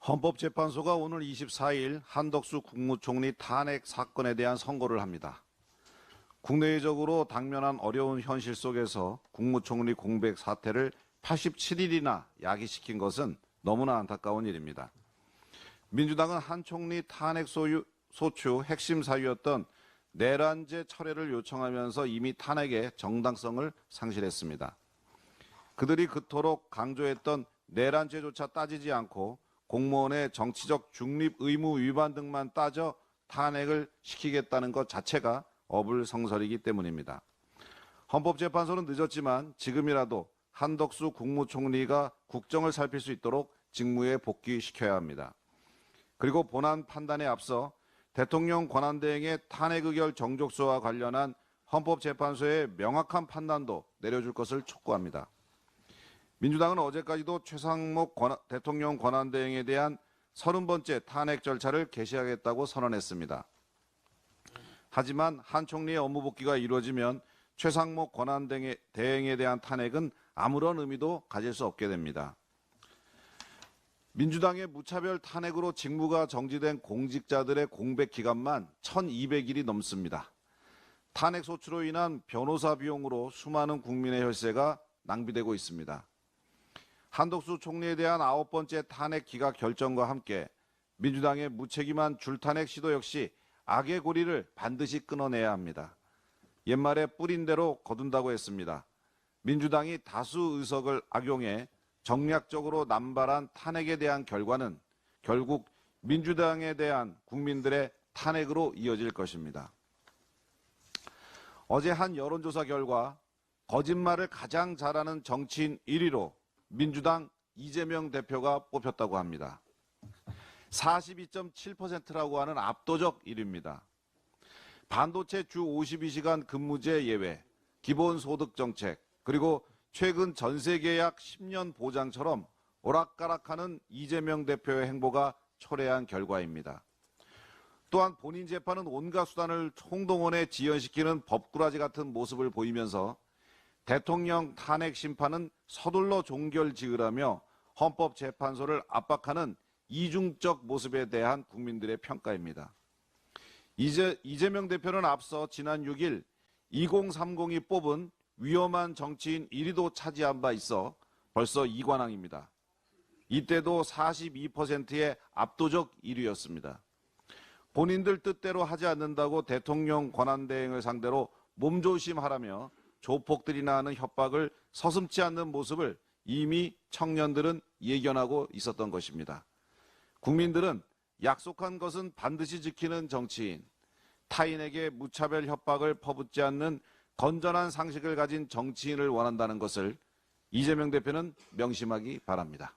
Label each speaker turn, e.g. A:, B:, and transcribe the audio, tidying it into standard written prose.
A: 헌법재판소가 오늘 24일 한덕수 국무총리 탄핵 사건에 대한 선고를 합니다. 국내외적으로 당면한 어려운 현실 속에서 국무총리 공백 사태를 87일이나 야기시킨 것은 너무나 안타까운 일입니다. 민주당은 한 총리 탄핵 소추 핵심 사유였던 내란죄 철회를 요청하면서 이미 탄핵의 정당성을 상실했습니다. 그들이 그토록 강조했던 내란죄조차 따지지 않고 공무원의 정치적 중립 의무 위반 등만 따져 탄핵을 시키겠다는 것 자체가 어불성설이기 때문입니다. 헌법재판소는 늦었지만 지금이라도 한덕수 국무총리가 국정을 살필 수 있도록 직무에 복귀시켜야 합니다. 그리고 본안 판단에 앞서 대통령 권한대행의 탄핵 의결 정족수와 관련한 헌법재판소의 명확한 판단도 내려줄 것을 촉구합니다. 민주당은 어제까지도 최상목 대통령 권한대행에 대한 30번째 탄핵 절차를 개시하겠다고 선언했습니다. 하지만 한 총리의 업무 복귀가 이루어지면 최상목 권한대행에 대한 탄핵은 아무런 의미도 가질 수 없게 됩니다. 민주당의 무차별 탄핵으로 직무가 정지된 공직자들의 공백 기간만 1200일이 넘습니다. 탄핵 소추로 인한 변호사 비용으로 수많은 국민의 혈세가 낭비되고 있습니다. 한덕수 총리에 대한 9번째 탄핵 기각 결정과 함께 민주당의 무책임한 줄탄핵 시도 역시 악의 고리를 반드시 끊어내야 합니다. 옛말에 뿌린 대로 거둔다고 했습니다. 민주당이 다수 의석을 악용해 정략적으로 남발한 탄핵에 대한 결과는 결국 민주당에 대한 국민들의 탄핵으로 이어질 것입니다. 어제 한 여론조사 결과 거짓말을 가장 잘하는 정치인 1위로 민주당 이재명 대표가 뽑혔다고 합니다. 42.7%라고 하는 압도적 1위입니다. 반도체 주 52시간 근무제 예외, 기본소득 정책, 그리고 최근 전세계약 10년 보장처럼 오락가락하는 이재명 대표의 행보가 초래한 결과입니다. 또한 본인 재판은 온갖 수단을 총동원해 지연시키는 법꾸라지 같은 모습을 보이면서 대통령 탄핵 심판은 서둘러 종결지으라며 헌법재판소를 압박하는 이중적 모습에 대한 국민들의 평가입니다. 이재명 대표는 앞서 지난 6일 2030이 뽑은 위험한 정치인 1위도 차지한 바 있어 벌써 이관왕입니다. 이때도 42%의 압도적 1위였습니다. 본인들 뜻대로 하지 않는다고 대통령 권한대행을 상대로 몸조심하라며 조폭들이나 하는 협박을 서슴지 않는 모습을 이미 청년들은 예견하고 있었던 것입니다. 국민들은 약속한 것은 반드시 지키는 정치인, 타인에게 무차별 협박을 퍼붓지 않는 건전한 상식을 가진 정치인을 원한다는 것을 이재명 대표는 명심하기 바랍니다.